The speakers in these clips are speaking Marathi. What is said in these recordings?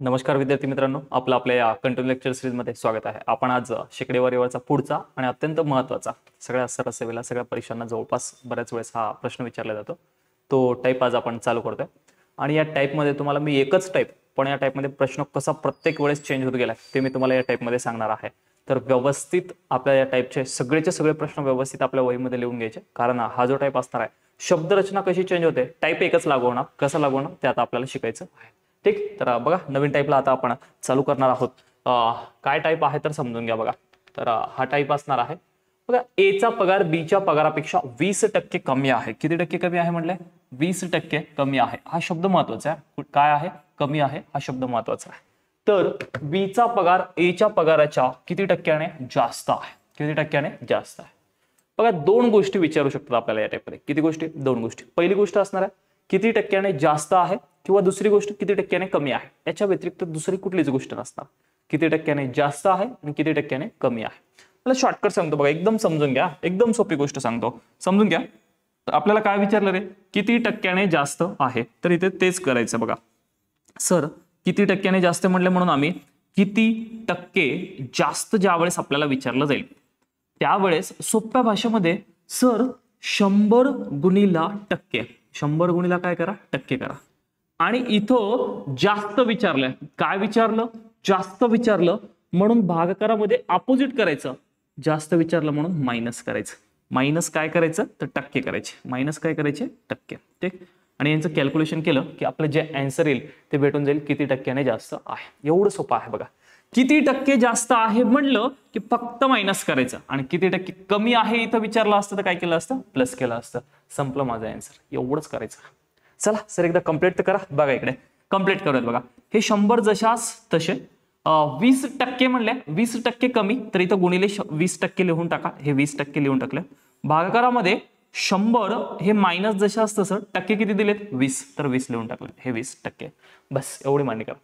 नमस्कार विद्यार्थी मित्रांनो, आपल्या या कंटिन्यू लेक्चर सिरीजमध्ये स्वागत आहे. आपण आज शेकडेवारीवरचा पुढचा आणि अत्यंत महत्त्वाचा सगळ्या सरस सेवेला सगळ्या परीक्षांना जवळपास बऱ्याच वेळेस हा प्रश्न विचारला जातो. तो टाईप आज आपण चालू करतोय आणि या टाईपमध्ये तुम्हाला मी एकच टाईप, पण या टाईपमध्ये प्रश्न कसा प्रत्येक वेळेस चेंज होत गेला ते मी तुम्हाला या टाईपमध्ये सांगणार आहे. तर व्यवस्थित आपल्या या टाईपचे सगळेचे सगळे प्रश्न व्यवस्थित आपल्या वहीमध्ये लिहून घ्यायचे, कारण हा जो टाईप असणार आहे शब्दरचना कशी चेंज होते, टाईप एकच लागू होणार, कसं लागू होणार ते आता आपल्याला शिकायचं आहे. ठीक, तर बघा नवीन टाईपला आता आपण चालू करणार आहोत. काय टाईप आहे तर समजून घ्या. बघा, तर हा टाईप असणार आहे. बघा, एचा पगार बीच्या पगारापेक्षा 20% कमी आहे. किती टक्के कमी आहे म्हटलंय? 20% कमी आहे. हा शब्द महत्वाचा आहे. काय आहे? कमी आहे. हा शब्द महत्वाचा आहे. तर बीचा पगार एच्या पगाराच्या किती टक्क्याने जास्त आहे? किती टक्क्याने जास्त आहे? बघा, दोन गोष्टी विचारू शकतात आपल्याला या टाईपमध्ये. किती गोष्टी? दोन गोष्टी. पहिली गोष्ट असणार आहे किती टक्क्याने जास्त आहे, किंवा दुसरी गोष्ट किती टक्क्याने कमी आहे. याच्या व्यतिरिक्त दुसरी कुठलीच गोष्ट नसणार. किती टक्क्याने जास्त आहे आणि किती टक्क्याने कमी आहे. मला शॉर्टकट सांगतो बघा, एकदम समजून घ्या, एकदम सोपी गोष्ट सांगतो, समजून घ्या. आपल्याला काय विचारलं रे? किती टक्क्याने जास्त आहे, तर इथे तेच करायचं. बघा सर, किती टक्क्याने जास्त म्हटलं म्हणून आम्ही किती टक्के जास्त ज्यावेळेस आपल्याला विचारलं जाईल त्यावेळेस सोप्या भाषेमध्ये सर 100 गुणिला टक्के, 100 गुणिला काय करा? टक्के करा. आणि इथं जास्त विचारलंय. काय विचारलं? जास्त विचारलं म्हणून भागाकारामध्ये अपोजिट करायचं. जास्त विचारलं म्हणून मायनस करायचं. मायनस काय करायचं? तर टक्के करायचे. मायनस काय करायचे? टक्के. ठीक, आणि यांचं कॅल्क्युलेशन केलं की आपलं जे आन्सर येईल ते भेटून जाईल किती टक्क्याने जास्त आहे. एवढं सोपं आहे. बघा, किती टक्के जास्त आहे म्हणलं की फक्त मायनस करायचं, आणि किती टक्के कमी आहे इथं विचारलं असतं तर काय केलं असतं? प्लस केलं असतं. संपलं माझं आन्सर. एवढंच करायचं. चला सर, एकदा कंप्लीट तर करा. बघा इकडे कंप्लीट करूयात. बघा, हे 100 जशास तसे 20% म्हणले, 20% कमी, तर इथं गुणिले 20% लिहून टाका. हे 20% लिहून टाकलं. भागाकारामध्ये 100 हे मायनस जशास तसं, टक्के किती दिलेत? 20, तर 20 लिहून टाकलं. हे 20%. बस एवढी मांडणी करा.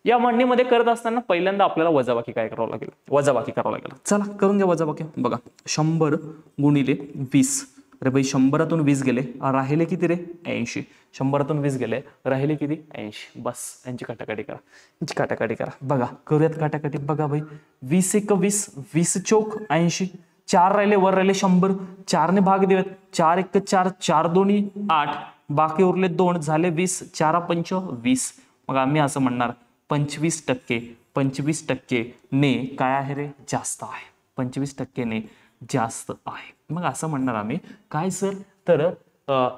या मांडणीमध्ये करत असताना पहिल्यांदा आपल्याला वजाबाकी काय करावं लागेल? वजाबाकी करावं लागेल. चला करून घ्या वजाबाकी. बघा, 100 गुणिले 20. अरे भाई, 100तून 20 गेले, राहिले किती रे? 80. 100तून 20 गेले, राहिले किती? 80. बस यांची काटाकाटी करा, यांची काटाकाटी करा. बघा, करूयात काटाकाटी. बघा भाई, 20 एक 20, 20 चौक 80, 4 राहिले, वर राहिले 100, 4 ने भाग देऊयात. 4 एक 4, 4 दोन्ही 8, बाकी उरले 2, झाले 20, 4 पंच 20. मग आम्ही असं म्हणणार 25%. 25% ने काय आहे रे? जास्त आहे. 25% ने जास्त आहे. मग असं म्हणणार आम्ही काय सर? तर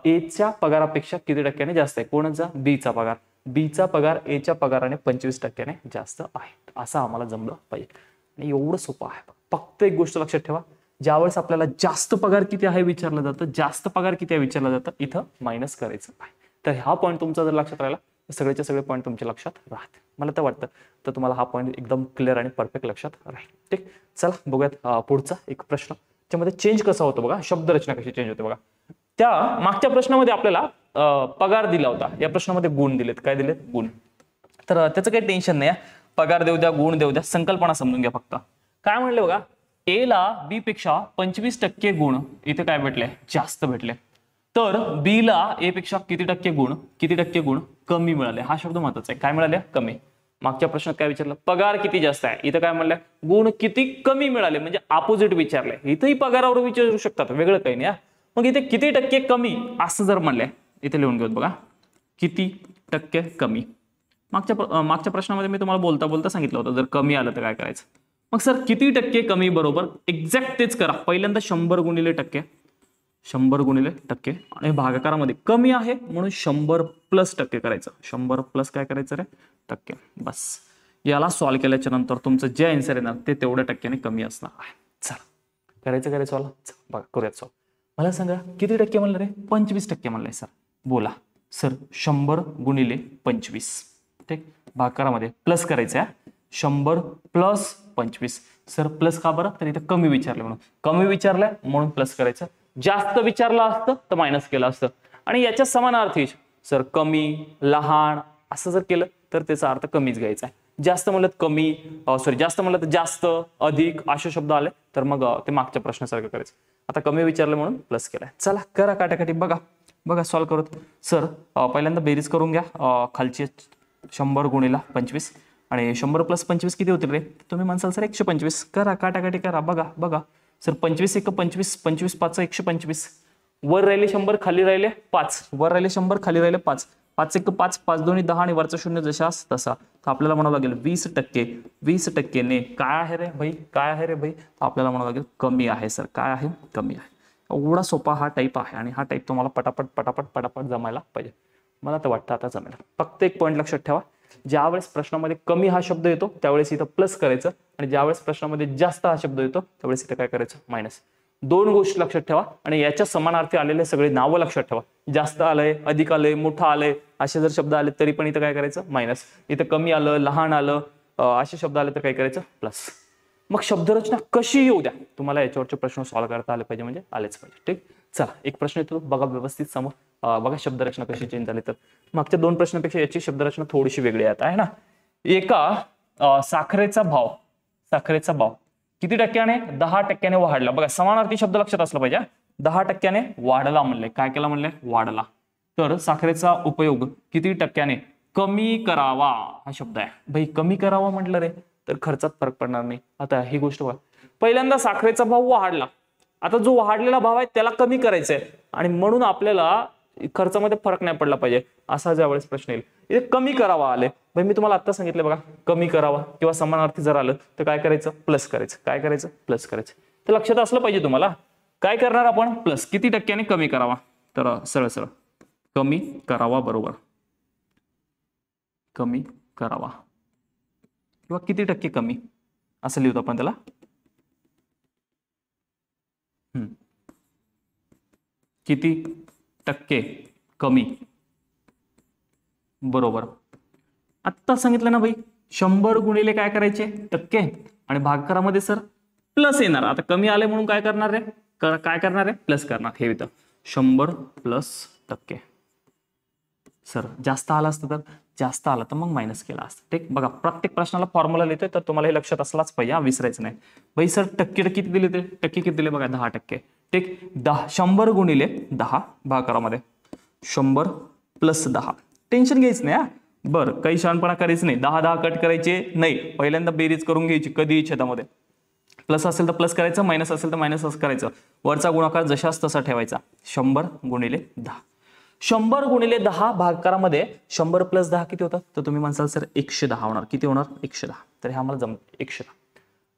एच्या पगारापेक्षा किती टक्क्याने जास्त आहे? कोणाचा? बीचा पगार. बीचा पगार एच्या पगाराने 25%ने जास्त आहे. असं आम्हाला जमलं पाहिजे. आणि एवढं सोपं आहे. फक्त एक गोष्ट लक्षात ठेवा, ज्यावेळेस आपल्याला जास्त पगार किती आहे विचारलं जातं, जास्त पगार किती आहे विचारलं जातं, इथं मायनस करायचं आहे. तर हा पॉईंट तुमचा जर लक्षात राहिला तर सगळेचे सगळे पॉईंट तुमच्या लक्षात राहते. मला तर वाटतं तर तुम्हाला हा पॉईंट एकदम क्लिअर आणि परफेक्ट लक्षात राहील. ठीक, चला बघूयात पुढचा एक प्रश्न. त्यामध्ये चेंज कसा होतो बघा, शब्दरचना कशी चेंज होते बघा. त्या मागच्या प्रश्नामध्ये आपल्याला पगार दिला होता, या प्रश्नामध्ये गुण दिलेत. काय दिलेत? गुण. तर त्याचं काही टेन्शन नाही. पगार देऊ द्या, गुण देऊ द्या, संकल्पना समजून घ्या फक्त. काय म्हणले बघा, ए ला बी पेक्षा 25% गुण इथे काय भेटले? जास्त भेटले. तर बी ला ए पेक्षा किती टक्के गुण, किती टक्के गुण कमी मिळाले? हा शब्द महत्वाचा आहे. काय मिळाले? कमी. मागच्या प्रश्नात काय विचारलं? पगार किती जास्त आहे. इथं काय म्हणलं? गुण किती कमी मिळाले, म्हणजे अपोजिट विचारले. इथंही पगारावर विचारू शकतात, वेगळं काही नाही. मग इथे किती टक्के कमी असं जर म्हणले, इथे लिहून घेऊ. बघा, किती टक्के कमी. मागच्या प्रश्नामध्ये मी तुम्हाला बोलता बोलता सांगितलं होतं जर कमी आलं तर काय करायचं. मग सर किती टक्के कमी बरोबर एक्झॅक्ट तेच करा. पहिल्यांदा 100 गुणिले टक्के, 100 गुणिले टक्के, आणि भागाकारामध्ये कमी आहे म्हणून 100 प्लस टक्के करायचं. 100 प्लस काय करायचं रे? टक्के. बस याला सॉल्व्ह केल्याच्या नंतर तुमचं जे आन्सर येणार ते तेवढ्या टक्क्याने कमी असणार आहे. चला करायचं वाला. बघा करूयात सॉल्व्ह. मला सांगा किती टक्के म्हणलं रे? 25% म्हणलंय सर. बोला सर 100 गुणिले 25. ठीक, भागाकारामध्ये प्लस करायचं आहे. 100 प्लस 25. सर प्लस का बरं? तर इथं कमी विचारलं म्हणून. कमी विचारलंय म्हणून प्लस करायचं. जास्त विचारलं असतं तर मायनस केलं असतं. आणि याच्या समानार्थी सर कमी, लहान असं जर केलं तर त्याचा अर्थ कमीच घ्यायचा आहे. जास्त म्हणलं कमी, जास्त म्हणलं तर जास्त, अधिक असे शब्द आले तर मग ते मागच्या प्रश्नासारखं करायचं. आता कमी विचारलं म्हणून प्लस केलाय. चला करा काटाकाटी. बघा बघा सॉल्व्ह करत. सर पहिल्यांदा बेरीज करून घ्या. खालची 100 गुणिला 25 आणि 100 + 25 किती होतील रे? तुम्ही म्हणसाल सर 125. करा, काटाकाटी करा. बघा सर 25 × 1 = 25, 25 × 5 = 125. वर राहिले 100, खाली राहिले 5. वर राहिले 100, खाली राहिले 5. 5 × 1 = 5, 5 × 2 = 10 आणि वरचा 0 जशास तसा. तर आपल्याला म्हणावं लागेल 20%. 20% ने काय आहे रे भाई? काय आहे रे भाई? तर आपल्याला म्हणावं लागेल कमी आहे सर. काय आहे? कमी आहे. एवढा सोपा हा टाईप आहे आणि हा टाईप तुम्हाला पटापट जमायला पाहिजे. मला तर वाटतं आता जमेल. फक्त एक पॉईंट लक्षात ठेवा, ज्यावेळेस प्रश्नामध्ये कमी हा शब्द येतो त्यावेळेस इथं प्लस करायचं आणि ज्यावेळेस प्रश्नामध्ये जास्त हा शब्द येतो त्यावेळेस इथं काय करायचं? मायनस. 2 गोष्टी लक्षात ठेवा आणि याच्या समानार्थी आलेले सगळे नावं लक्षात ठेवा. जास्त आलंय, अधिक आलंय, मोठं आलंय असे जर शब्द आले तरी पण इथं काय करायचं? मायनस. इथं कमी आलं, लहान आलं असे शब्द आले तर काय करायचं? प्लस. मग शब्दरचना कशी येऊ द्या, तुम्हाला याच्यावरचे प्रश्न सॉल्व्ह करता आले पाहिजे, म्हणजे आलेच पाहिजे. ठीक, चला एक प्रश्न येतो बघा व्यवस्थित समोर. बघा शब्दरचना कशी चेंज झाली तर मागच्या 2 प्रश्नांपेक्षा याची शब्दरचना थोडीशी वेगळी आहे ना. एका साखरेचा भाव किती टक्क्याने? 10% वाढला. बघा समानार्थी शब्द लक्षात असला पाहिजे. 10% वाढला म्हणले. काय केला म्हणले? वाढला. तर साखरेचा उपयोग किती टक्क्याने कमी करावा हा शब्द आहे. भाई कमी करावा म्हटलं रे तर खर्चात फरक पडणार नाही. आता ही गोष्ट बघा, पहिल्यांदा साखरेचा भाव वाढला. आता जो वाढलेला भाव आहे त्याला कमी करायचा आहे आणि म्हणून आपल्याला खर्चामध्ये फरक नाही पडला पाहिजे असा ज्यावेळेस प्रश्न येईल. इथे कमी करावा आले, भाई मी तुम्हाला आता सांगितलं बघा, कमी करावा किंवा समानार्थी जर आलं तर काय करायचं? प्लस करायचं. काय करायचं? प्लस करायचं. तर लक्षात असलं पाहिजे तुम्हाला. काय करणार आपण? प्लस. किती टक्क्याने कमी करावा? तर सरळ कमी करावा बरोबर कमी करावा किंवा किती टक्के कमी असं लिहितो आपण त्याला. किती टक्के कमी बरोबर. आत्ता सांगितलं ना भाई, 100 गुणिले काय करायचे? टक्के आणि भागाकारामध्ये सर प्लस येणार. आता कमी आले म्हणून काय करणार रे? काय करणार आहे? प्लस करणार. हे इथं 100 + टक्के. सर जास्त आला असतं तर जास्त आला तर मग मायनस केला असतं. ठीक, बघा प्रत्येक प्रश्नाला फॉर्म्युला लिहितोय तर तुम्हाला हे लक्षात असलाच पाहिजे, विसरायचं नाही. भाई सर टक्के किती दिले? ते टक्के किती दिले बघा? 10%. ठीक, 100 गुणिले 10 भागाकारामध्ये 100 + 10. टेन्शन घ्यायचं नाही. बरं, काही शहाणपणा करायचं नाही. 10 कट करायचे नाही. पहिल्यांदा बेरीज करून घ्यायची कधी छेदामध्ये. प्लस असेल तर प्लस करायचं, मायनस असेल तर मायनस करायचं. वरचा गुणाकार जशाच तसा ठेवायचा. 100 गुणिले 10. 100 गुणिले 10 भागाकारामध्ये 100 + 10 किती होतात? तर तुम्ही म्हणसाल सर 110 होणार. किती होणार? 110. तर हे आम्हाला जमत 110.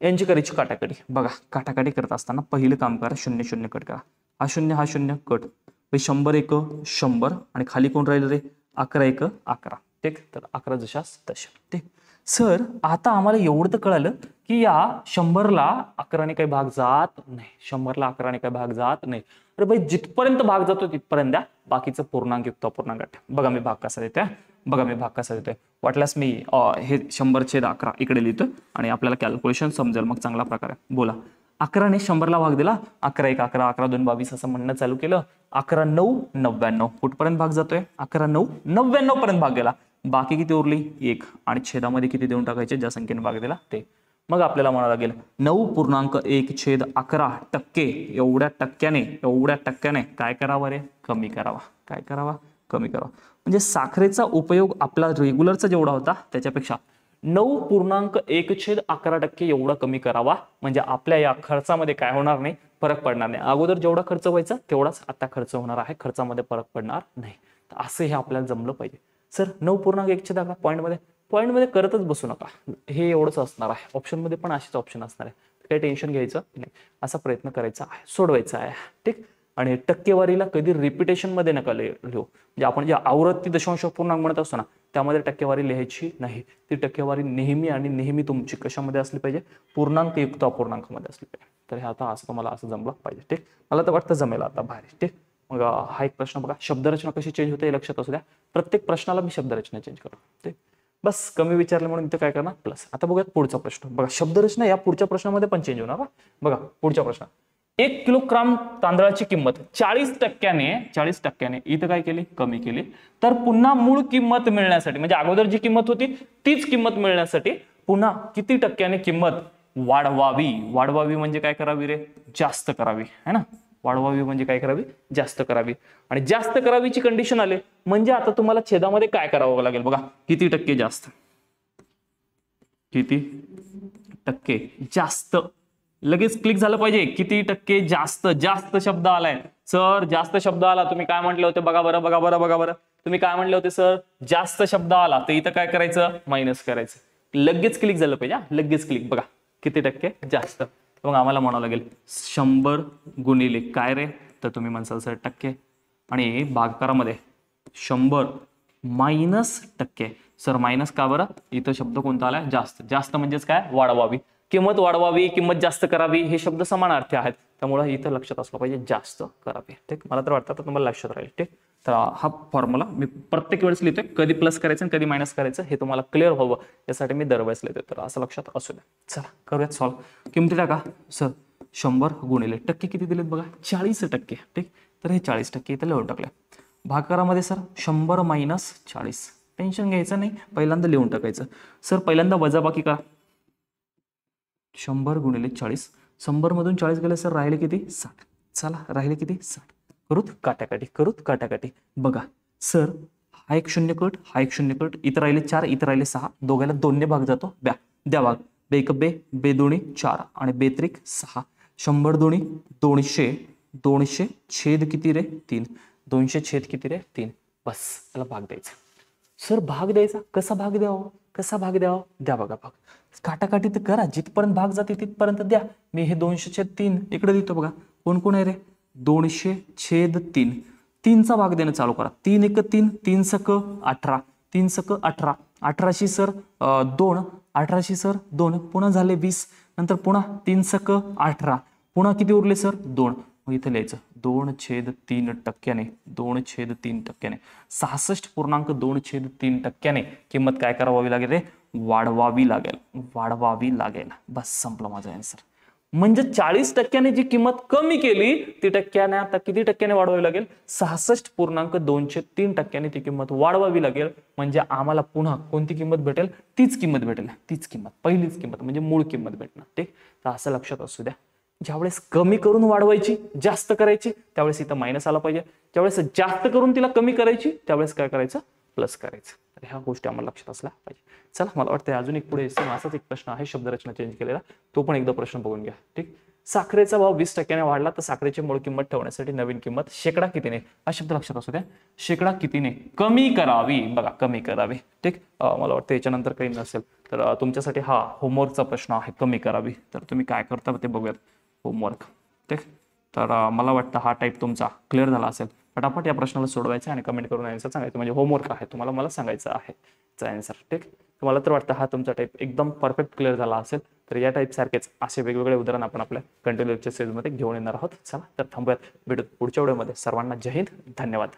यांची करायची काटाकाटी. बघा काटाकाटी करत असताना पहिलं काम करा, 0 0 कट करा. हा 0 कट. 100 1 100 आणि खाली कोण राहिलं रे? 11 1 11. ठीक, तर 11 जशास तशा. ठीक सर, आता आम्हाला एवढं तर कळालं की या 100ला 11ने काही भाग जात नाही. 100ला 11ने काही भाग जात नाही. अरे भाई जिथपर्यंत भाग जातो तिथपर्यंत द्या, बाकीचं पूर्णांक युक्त अपूर्णांक. बघा मी भाग कसा देतोय. वाटल्यास मी हे 100/11 इकडे लिहितो आणि आपल्याला कॅल्क्युलेशन समजेल मग चांगल्या प्रकारे. बोला, 11ने 100ला भाग दिला. 11 1 11, 11 2 22 असं म्हणणं चालू केलं. 11 9 99. कुठपर्यंत भाग जातोय? 11 9 99 पर्यंत भाग गेला. बाकी किती उरली? 1 आणि छेदामध्ये किती देऊन टाकायचे? ज्या संख्येने भाग दिला ते. मग आपल्याला म्हणावं लागेल 9.1/11% एवढ्या टक्क्याने काय करावं रे? कमी करावा. काय करावा? कमी करावा. म्हणजे साखरेचा उपयोग आपला रेग्युलरचा जेवढा होता त्याच्यापेक्षा 9.1/11% एवढा कमी करावा. म्हणजे आपल्या या खर्चामध्ये काय होणार नाही? फरक पडणार नाही. अगोदर जेवढा खर्च व्हायचा तेवढाच आता खर्च होणार आहे. खर्चामध्ये फरक पडणार नाही. असं हे आपल्याला जमलं पाहिजे. सर 9.1/11 पॉईंटमध्ये करतच बसू नका. हे एवढंच असणार आहे. ऑप्शनमध्ये पण असेच ऑप्शन असणार आहे. काही टेन्शन घ्यायचं नाही. असा प्रयत्न करायचा आहे, सोडवायचा आहे. ठीक, आणि टक्केवारीला कधी रिपिटेशन मध्ये नका लिहू. म्हणजे आपण जे आवृत्ती दशांश पूर्णांक म्हणत असतो ना त्यामध्ये टक्केवारी लिहायची नाही. ती टक्केवारी नेहमी तुमची कशामध्ये असली पाहिजे? पूर्णांक युक्त अपूर्णांकामध्ये असली पाहिजे. तर हे आता असं तुम्हाला असं जमलं पाहिजे. ठीक, मला तर वाटतं जमेल आता भारी. ठीक, मग हा एक प्रश्न बघा, शब्दरचना कशी चेंज होते हे लक्षात असू द्या. प्रत्येक प्रश्नाला मी शब्दरचना चेंज करतो. ठीक, बस कमी विचारलं म्हणून इथं काय करणार? प्लस. आता बघूयात पुढचा प्रश्न. बघा शब्दरचना या पुढच्या प्रश्नामध्ये पण चेंज होणार. बघा पुढचा प्रश्न, 1 किलोग्राम तांदळाची किंमत 40% इथं काय केली? कमी केली. तर पुन्हा मूळ किंमत मिळण्यासाठी, म्हणजे अगोदर जी किंमत होती तीच किंमत मिळण्यासाठी पुन्हा किती टक्क्याने किंमत वाढवावी? वाढवावी म्हणजे काय करावी रे? जास्त करावी है ना. वाढवावी म्हणजे काय करावी, जास्त करावी. आणि जास्त करावीची कंडिशन आले म्हणजे आता तुम्हाला छेदामध्ये काय करावं लागेल बघा, किती टक्के जास्त, किती टक्के जास्त, लगेच क्लिक झालं पाहिजे. किती टक्के जास्त, जास्त शब्द आलाय सर, जास्त शब्द आला, तुम्ही काय म्हटले होते बघा बरं, बघा बरं, बघा बरं, तुम्ही काय म्हटले होते सर, जास्त शब्द आला तर इथं काय करायचं, मायनस करायचं. लगेच क्लिक झालं पाहिजे, लगेच क्लिक. बघा किती टक्के जास्त, मग आम्हाला म्हणावं लागेल 100 गुणिले काय रे, तर तुम्ही म्हणसाल सर टक्के, आणि भागाकारामध्ये 100 मायनस टक्के. सर मायनस का बरं, इथं शब्द कोणता आलाय, जास्त. जास्त म्हणजेच काय, वाढवावी, किंमत वाढवावी, किंमत जास्त करावी, हे शब्द समानार्थी आहेत, त्यामुळे इथं लक्षात असलं पाहिजे जास्त करावी. ठीक, मला तर वाटतं तर तुम्हाला लक्षात राहील. ठीक, तर हा फॉर्म्युला मी प्रत्येक वेळेस लिहितोय, कधी प्लस करायचं आणि कधी मायनस करायचं हे तुम्हाला क्लिअर व्हावं यासाठी मी दरवेळेस लिहितोय, तर असं लक्षात असू द्या. चला करूयात सॉल्व्ह. किमती टाका सर, 100 गुणिले टक्के किती दिलेत बघा, 40%. ठीक, तर हे 40% इथं लिहून टाकले. भागाकारामध्ये सर 100 मायनस 40, टेन्शन घ्यायचं नाही, पहिल्यांदा लिहून टाकायचं. सर पहिल्यांदा वजाबाकी करा, 100 गुणिले 40, 100 मधून 40 गेले सर, राहिले किती, 60. चला राहिले किती, 60. करूत काटाकाटी, करूत काटाकाटी. बघा सर, हा एक शून्य कट, हा एक शून्य कट, इथं राहिले 4, इथं राहिले 6, दोघांना 2 ने भाग जातो, द्या भाग. बेक बे, बे दोन्ही 4 आणि बेत्रिक 6. 100 दोन्ही 200, 200 छेद किती रे, 3, 200 छेद किती रे, 3. बस त्याला भाग द्यायचा. सर भाग द्यायचा, कसा भाग द्यावा, कसा भाग द्यावा, द्या बघा भाग. काटाकाटी तर करा, जिथपर्यंत भाग जाते तिथपर्यंत द्या. मी हे 200 छेद 3 इकडे देतो बघा. कोण कोण आहे रे, 200 छेद 3, 3चा भाग देणं चालू करा. 3 एक 3, 3 सक 18, 3 सक 18, 18शी सर 2, 18शी सर 2, पुन्हा झाले 20, नंतर पुन्हा 3 सक 18, पुन्हा किती उरले सर 2. मग इथे लिहायचं 2/3%, 2/3%, 66.2/3%. किंमत काय करावी लागेल रे, वाढवावी लागेल, वाढवावी लागेल. बस संपलं माझं आन्सर. म्हणजे 40% जी किंमत कमी केली ती टक्क्याने आता किती टक्क्याने वाढवावी लागेल, 66.203% ती किंमत वाढवावी लागेल. म्हणजे आम्हाला पुन्हा कोणती किंमत भेटेल, तीच किंमत भेटेल, तीच किंमत, पहिलीच किंमत म्हणजे मूळ किंमत भेटणार. ठीक, तर असं लक्षात असू द्या. ज्यावेळेस कमी करून वाढवायची, जास्त करायची, त्यावेळेस इथं मायनस आला पाहिजे. ज्यावेळेस जास्त करून तिला कमी करायची, त्यावेळेस काय करायचं, प्लस करायचं. तर ह्या गोष्टी आम्हाला लक्षात असल्या पाहिजे. चला, मला वाटतं अजून एक पुढे असाच एक प्रश्न आहे, शब्दरचना चेंज केलेला, तो पण एकदा प्रश्न बघून घ्या. ठीक, साखरेचा भाव 20%ने वाढला तर साखरेची मूळ किंमत ठेवण्यासाठी नवीन किंमत शेकडा कितीने, हा शब्द लक्षात असू द्या, शेकडा कितीने कमी करावी. बघा कमी करावी. ठीक, मला वाटतं याच्यानंतर काही नसेल तर तुमच्यासाठी हा होमवर्कचा प्रश्न आहे, कमी करावी. तर तुम्ही काय करता ते बघूयात, होमवर्क. ठीक, तर मला वाटतं हा टाईप तुमचा क्लिअर झाला असेल. फटाफट या प्रश्नाला सोडवायचं आणि कमेंट करून आन्सर सांगायचं, म्हणजे होमवर्क आहे तुम्हाला, मला सांगायचं आहे आन्सर. ठीक, मला तर वाटतं हा तुमचा टाईप एकदम परफेक्ट क्लिअर झाला असेल. तर या टाईप सारखेच असे वेगवेगळे उदाहरण आपण आपल्या कंटिन्यू लेक्चर सिरीजमध्ये घेऊन येणार आहोत. चला तर थांबूयात, भेटूत पुढच्या व्हिडिओमध्ये. सर्वांना जय हिंद, धन्यवाद.